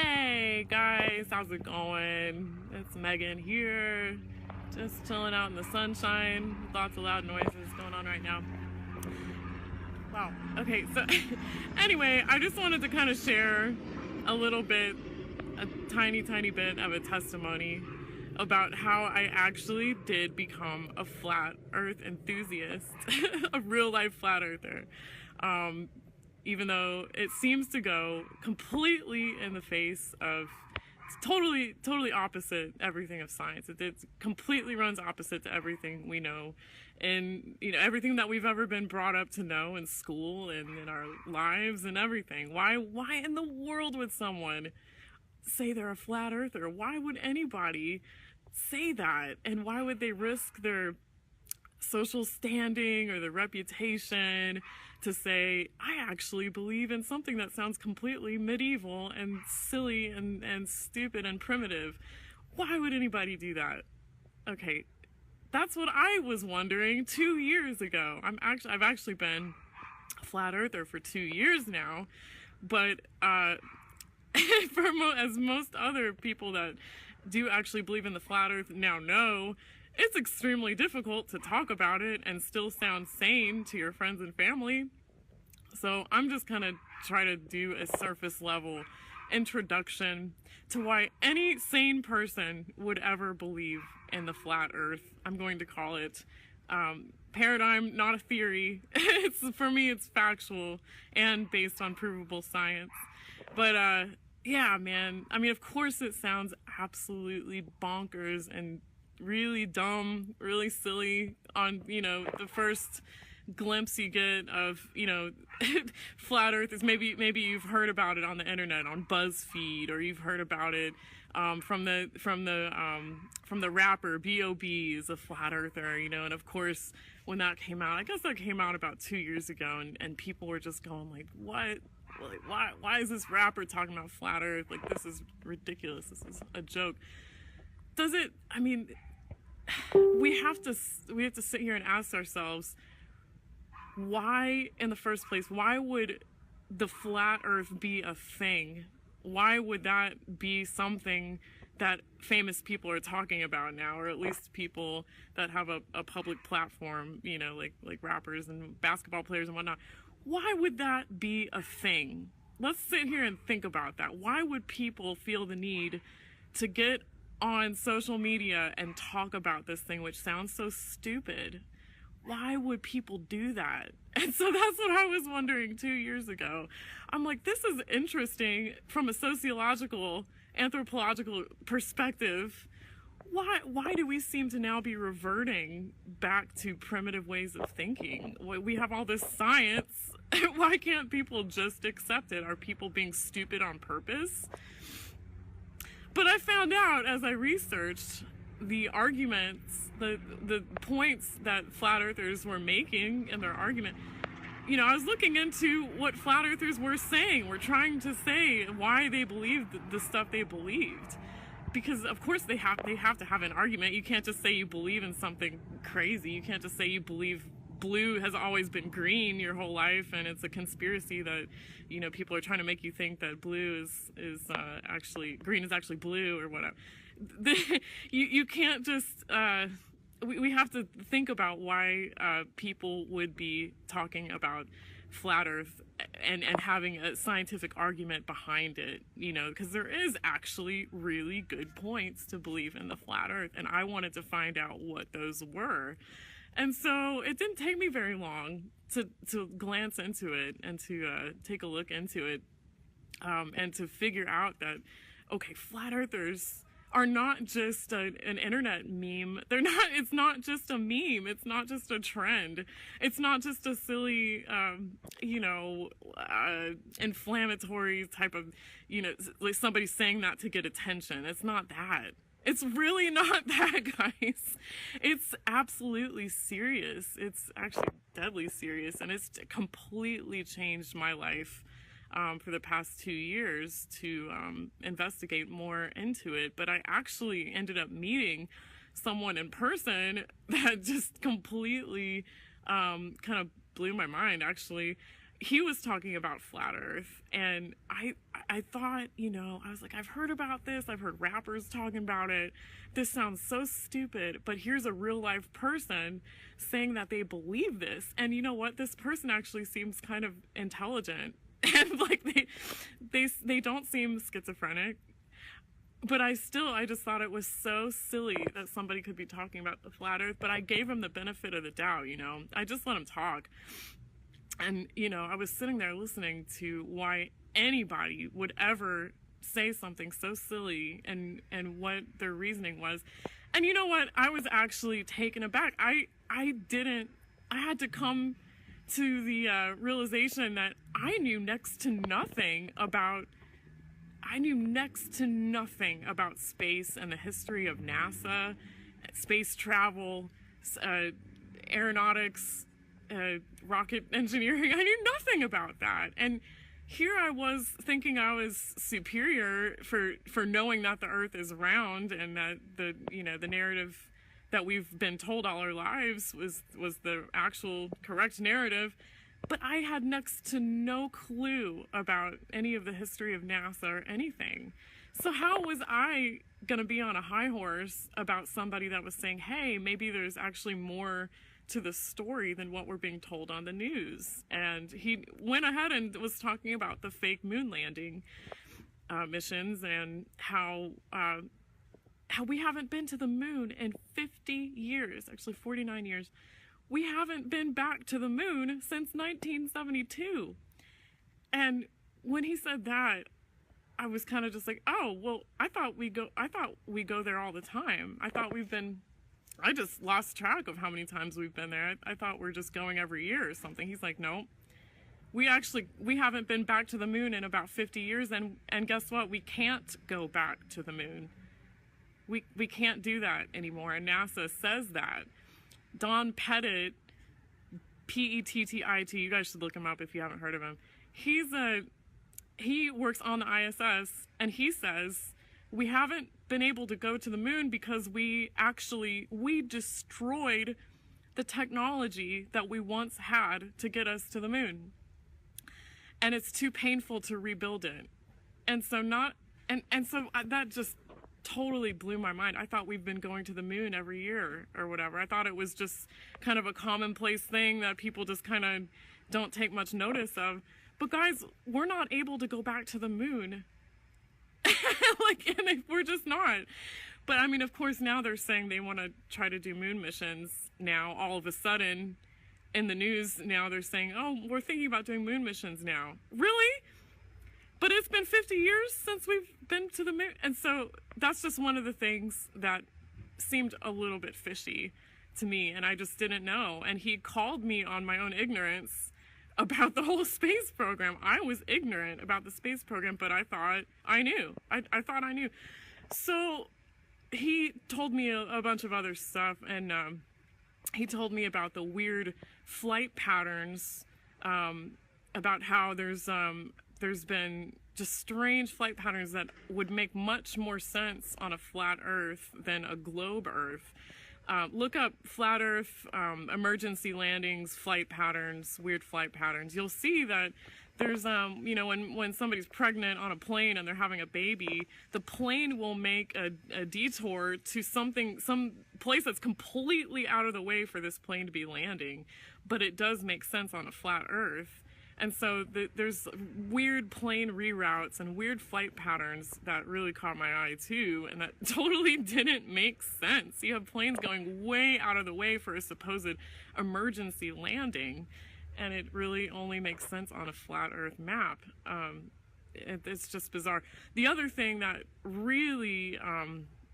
Hey guys, how's it going? It's Megan here, just chilling out in the sunshine with lots of loud noises going on right now. Wow, okay, so anyway, I just wanted to kind of share a little bit, a tiny bit of a testimony about how I actually did become a flat earth enthusiast, a real life flat earther. Even though it seems to go completely in the face of, it's totally opposite everything of science. It completely runs opposite to everything we know, and everything that we've ever been brought up to know in school and in our lives and everything. Why in the world would someone say they're a flat earther? Why would anybody say that? And why would they risk their social standing or their reputation to say, I actually believe in something that sounds completely medieval and silly and stupid and primitive? Why would anybody do that? Okay, that's what I was wondering 2 years ago. I've actually been a flat earther for 2 years now, but as most other people that do actually believe in the flat earth now know, it's extremely difficult to talk about it and still sound sane to your friends and family. So I'm just going to try to do a surface level introduction to why any sane person would ever believe in the flat earth. I'm going to call it paradigm, not a theory. For me, it's factual and based on provable science. But yeah, man, I mean, of course it sounds absolutely bonkers and really dumb, really silly on, the first glimpse you get of, flat earth is maybe you've heard about it on the internet, on BuzzFeed, or you've heard about it from the rapper B.O.B. is a flat earther, and of course when that came out, I guess that came out about 2 years ago, and people were just going like, what? Like, why is this rapper talking about flat earth? Like, this is ridiculous. This is a joke. We have to sit here and ask ourselves, why in the first place, why would the flat earth be a thing? Why would that be something that famous people are talking about now, or at least people that have a public platform, like rappers and basketball players and whatnot? Why would that be a thing? Let's sit here and think about that. Why would people feel the need to get on social media and talk about this thing, which sounds so stupid? Why would people do that? And so that's what I was wondering 2 years ago. I'm like, this is interesting from a sociological, anthropological perspective. Why do we seem to now be reverting back to primitive ways of thinking? We have all this science. Why can't people just accept it? Are people being stupid on purpose? But I found out as I researched the arguments, the points that flat earthers were making in their argument. I was looking into what flat earthers were saying, were trying to say why they believed the stuff they believed. Because of course they have to have an argument. You can't just say you believe in something crazy. You can't just say you believe blue has always been green your whole life, and it's a conspiracy that people are trying to make you think that blue is actually green is actually blue or whatever. You can't just we have to think about why people would be talking about flat earth and having a scientific argument behind it, because there is actually really good points to believe in the flat earth, and I wanted to find out what those were. And so it didn't take me very long to glance into it and to take a look into it, and to figure out that, okay, flat earthers are not just an internet meme. It's not just a meme. It's not just a trend. It's not just a silly, inflammatory type of, like somebody saying that to get attention. It's not that. It's really not that, guys. It's absolutely serious. It's actually deadly serious, and it's completely changed my life for the past 2 years to investigate more into it. But I actually ended up meeting someone in person that just completely kind of blew my mind, actually. he was talking about flat earth, and I thought, you know, I was like, I've heard about this, I've heard rappers talking about it, this sounds so stupid, but here's a real life person saying that they believe this. And you know what, this person actually seems kind of intelligent, and like they don't seem schizophrenic. But I just thought it was so silly that somebody could be talking about the flat earth. But I gave him the benefit of the doubt, you know. I just let him talk. And, you know, I was sitting there listening to why anybody would ever say something so silly, and what their reasoning was. And you know what? I was actually taken aback. I had to come to the realization that I knew next to nothing about space and the history of NASA, space travel, aeronautics, rocket engineering. I knew nothing about that. And here I was thinking I was superior for knowing that the earth is round, and that the narrative that we've been told all our lives was the actual correct narrative. But I had next to no clue about any of the history of NASA or anything. So how was I going to be on a high horse about somebody that was saying, hey, maybe there's actually more to the story than what we're being told on the news? And he went ahead and was talking about the fake moon landing missions, and how we haven't been to the moon in 50 years, actually 49 years. We haven't been back to the moon since 1972. And when he said that, I was kind of just like, oh, well, I thought we go there all the time. I just lost track of how many times we've been there. I thought we're just going every year or something. He's like, no, we haven't been back to the moon in about 50 years. And guess what? We can't go back to the moon. We can't do that anymore. And NASA says that. Don Pettit, Pettit, you guys should look him up if you haven't heard of him. He works on the ISS, and he says we haven't been able to go to the moon because we destroyed the technology that we once had to get us to the moon, and it's too painful to rebuild it. And so that just totally blew my mind. I thought we've been going to the moon every year or whatever. I thought it was just kind of a commonplace thing that people just kind of don't take much notice of. But guys, we're not able to go back to the moon. And we're just not. But I mean, of course, now they're saying they want to try to do moon missions. Now, all of a sudden, in the news, now they're saying, oh, we're thinking about doing moon missions now. Really? But it's been 50 years since we've been to the moon. And so that's just one of the things that seemed a little bit fishy to me, and I just didn't know. And he called me on my own ignorance about the whole space program. I was ignorant about the space program, but I thought I knew. I thought I knew. So he told me a bunch of other stuff, and he told me about the weird flight patterns, about how there's been just strange flight patterns that would make much more sense on a flat Earth than a globe Earth. Look up flat Earth, emergency landings, flight patterns, weird flight patterns. You'll see that there's, when somebody's pregnant on a plane and they're having a baby, the plane will make a detour to some place that's completely out of the way for this plane to be landing. But it does make sense on a flat Earth. And so there's weird plane reroutes and weird flight patterns that really caught my eye too, and that totally didn't make sense. You have planes going way out of the way for a supposed emergency landing, and it really only makes sense on a flat Earth map. It's just bizarre. The other thing that really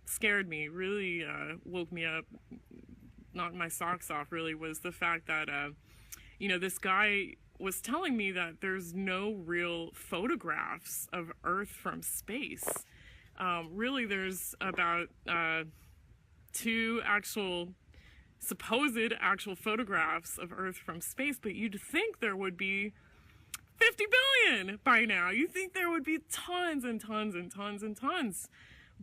scared me, really woke me up, knocked my socks off really, was the fact that, this guy was telling me that there's no real photographs of Earth from space. Really, there's about 2 supposed actual photographs of Earth from space, but you'd think there would be 50 billion by now. You think there would be tons and tons and tons and tons.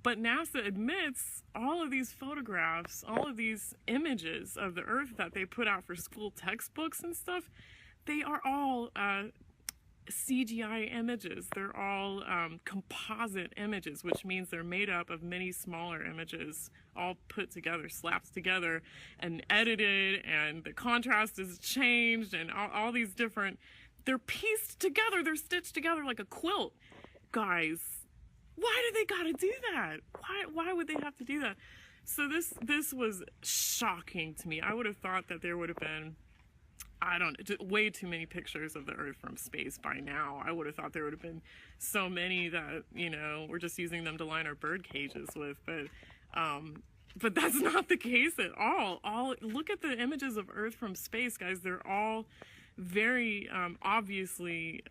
But NASA admits all of these photographs, all of these images of the Earth that they put out for school textbooks and stuff, they are all CGI images. They're all composite images, which means they're made up of many smaller images, all put together, slapped together, and edited, and the contrast is changed, and all these different, they're pieced together, they're stitched together like a quilt. Guys, why do they gotta do that? Why would they have to do that? So this was shocking to me. I would have thought that there would have been, I don't know, way too many pictures of the Earth from space by now. I would have thought there would have been so many that, you know, we're just using them to line our bird cages with. But that's not the case at all. Look at the images of Earth from space, guys. They're all very obviously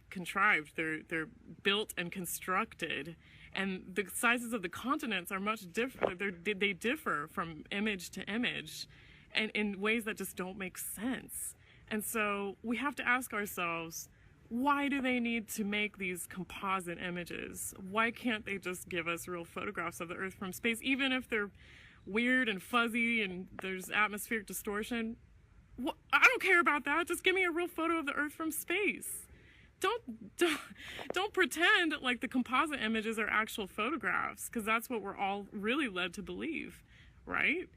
contrived. They're built and constructed, and the sizes of the continents are much different. They differ from image to image, and in ways that just don't make sense. And so we have to ask ourselves, why do they need to make these composite images? Why can't they just give us real photographs of the Earth from space, even if they're weird and fuzzy and there's atmospheric distortion? I don't care about that. Just give me a real photo of the Earth from space. Don't pretend like the composite images are actual photographs, because that's what we're all really led to believe, right?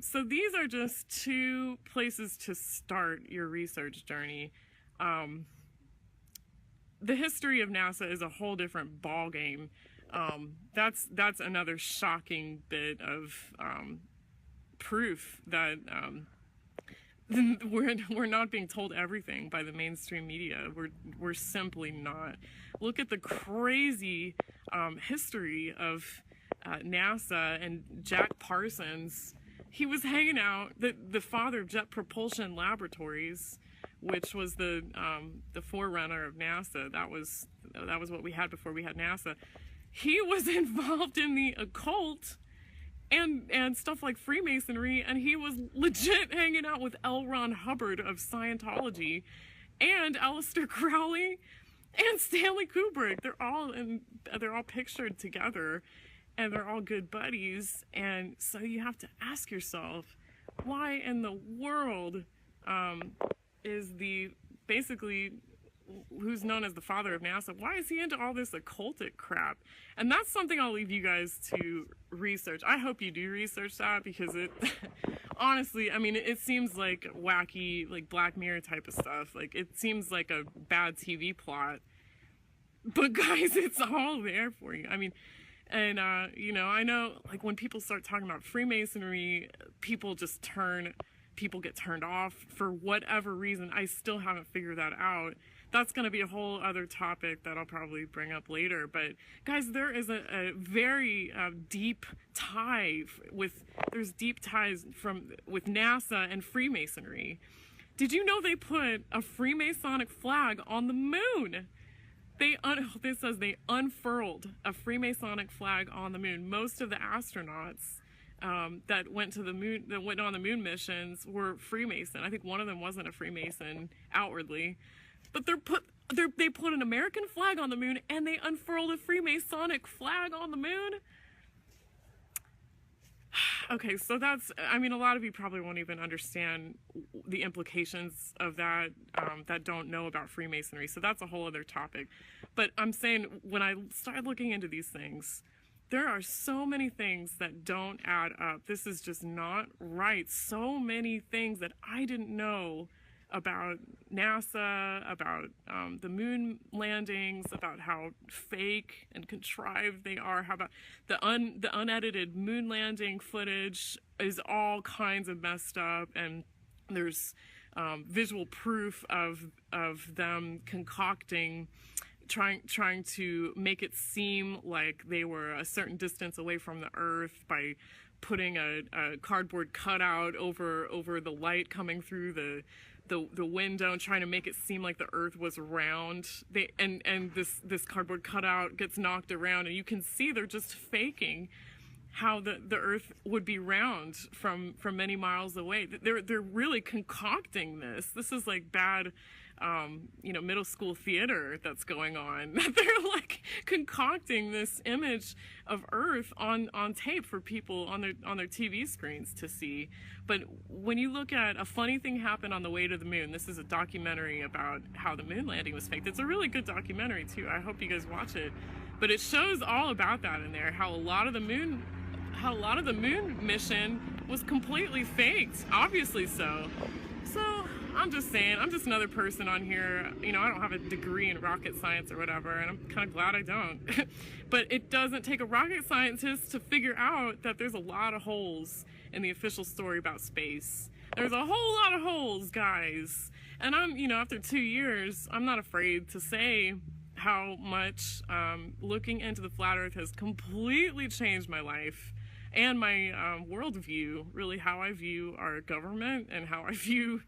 So these are just two places to start your research journey. The history of NASA is a whole different ballgame. That's another shocking bit of proof that we're not being told everything by the mainstream media. We're simply not. Look at the crazy history of NASA and Jack Parsons. He was hanging out, the father of Jet Propulsion Laboratories, which was the forerunner of NASA. That was what we had before we had NASA. He was involved in the occult and stuff like Freemasonry, and he was legit hanging out with L. Ron Hubbard of Scientology, and Aleister Crowley, and Stanley Kubrick. They're all pictured together, and they're all good buddies. And so you have to ask yourself, why in the world is basically who's known as the father of NASA, why is he into all this occultic crap? And that's something I'll leave you guys to research. I hope you do research that, because it honestly, I mean, it seems like wacky, like Black Mirror type of stuff. Like, it seems like a bad TV plot, but guys, it's all there for you. I mean, and you know, I know, like, when people start talking about Freemasonry, people get turned off for whatever reason. I still haven't figured that out. That's going to be a whole other topic that I'll probably bring up later. But guys, there is a very deep tie there's deep ties with NASA and Freemasonry. Did you know they put a Freemasonic flag on the moon? This says they unfurled a Freemasonic flag on the moon. Most of the astronauts that went on the moon missions were Freemason. I think one of them wasn't a Freemason outwardly, but they put an American flag on the moon, and they unfurled a Freemasonic flag on the moon. Okay, so I mean, a lot of you probably won't even understand the implications of that, that don't know about Freemasonry. So that's a whole other topic. But I'm saying, when I started looking into these things, there are so many things that don't add up. This is just not right. So many things that I didn't know about NASA, about the moon landings, about how fake and contrived they are, how about the unedited moon landing footage is all kinds of messed up, and there's visual proof of them concocting, trying to make it seem like they were a certain distance away from the Earth by putting a cardboard cutout over the light coming through the window, and trying to make it seem like the Earth was round. And this cardboard cutout gets knocked around, and you can see they're just faking how the Earth would be round from many miles away. They're really concocting this. This is like bad you know, middle school theater that's going on. They're like concocting this image of Earth on tape for people on their TV screens to see. But when you look at A Funny Thing Happened on the Way to the Moon, this is a documentary about how the moon landing was faked. It's a really good documentary too. I hope you guys watch it. But it shows all about that in there, how a lot of the moon mission was completely faked, obviously so. So I'm just saying, I'm just another person on here. You know, I don't have a degree in rocket science or whatever, and I'm kind of glad I don't. But it doesn't take a rocket scientist to figure out that there's a lot of holes in the official story about space. There's a whole lot of holes, guys. And I'm, you know, after 2 years, I'm not afraid to say how much looking into the flat Earth has completely changed my life and my worldview, really how I view our government and how I view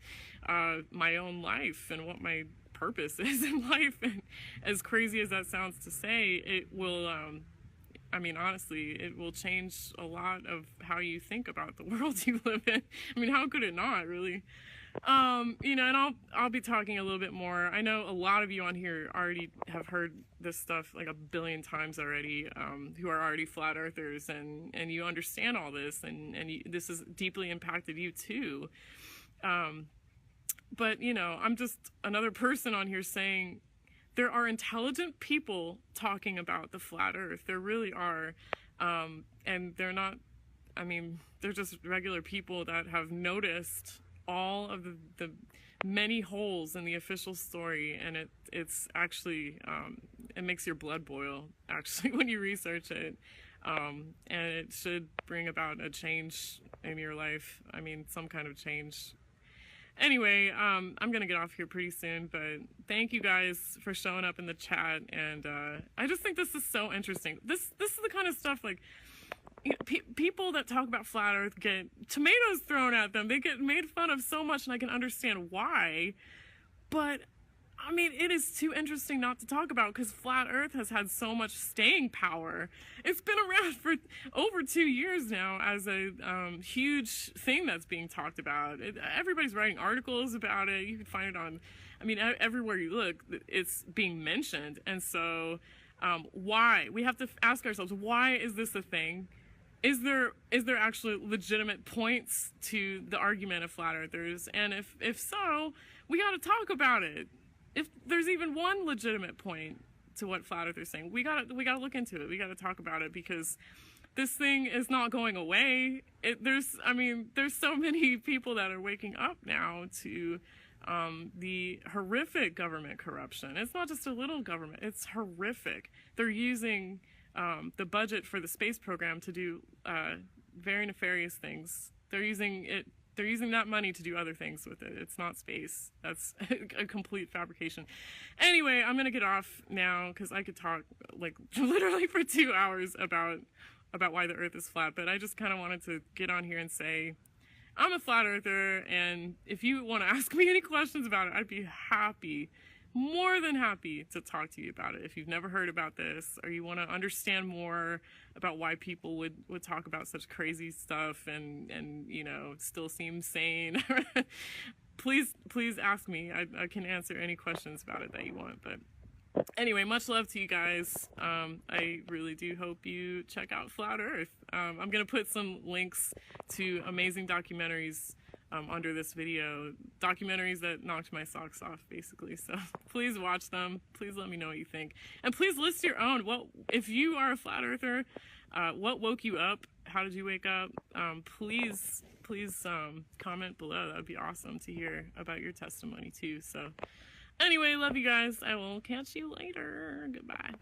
my own life and what my purpose is in life. And as crazy as that sounds to say, it will, I mean, honestly, it will change a lot of how you think about the world you live in. I mean, how could it not, really? You know, and I'll be talking a little bit more. I know a lot of you on here already have heard this stuff like a billion times already, who are already flat earthers, and you understand all this, and this has deeply impacted you too. But, you know, I'm just another person on here saying there are intelligent people talking about the flat earth. There really are. And they're not, I mean, they're just regular people that have noticed all of the many holes in the official story, and it's actually it makes your blood boil actually when you research it, and it should bring about a change in your life. I mean, some kind of change. Anyway, I'm gonna get off here pretty soon, but thank you guys for showing up in the chat, and I just think this is so interesting. This is the kind of stuff, like, you know, people that talk about flat earth get tomatoes thrown at them. They get made fun of so much, and I can understand why. But, I mean, it is too interesting not to talk about, because flat earth has had so much staying power. It's been around for over 2 years now as a huge thing that's being talked about. Everybody's writing articles about it. You can find it on, I mean, everywhere you look, it's being mentioned. And so why? We have to ask ourselves, why is this a thing? Is there actually legitimate points to the argument of flat earthers? And if so, we got to talk about it. If there's even one legitimate point to what flat earthers are saying, we got to look into it. We got to talk about it, because this thing is not going away. There's so many people that are waking up now to the horrific government corruption. It's not just a little government, it's horrific. They're using the budget for the space program to do very nefarious things. They're using that money to do other things with it. It's not space. That's a complete fabrication. Anyway, I'm gonna get off now, because I could talk like literally for 2 hours about why the earth is flat, but I just kind of wanted to get on here and say I'm a flat earther, and if you want to ask me any questions about it, I'd be happy, more than happy, to talk to you about it. If you've never heard about this, or you want to understand more about why people would talk about such crazy stuff and you know, still seem sane, please ask me. I can answer any questions about it that you want. But anyway, much love to you guys. I really do hope you check out Flat Earth. I'm gonna put some links to amazing documentaries under this video, documentaries that knocked my socks off, basically. So please watch them. Please let me know what you think, and please list your own. What if you are a flat earther? What woke you up? How did you wake up? Please comment below. That would be awesome to hear about your testimony too. So anyway, love you guys. I will catch you later. Goodbye.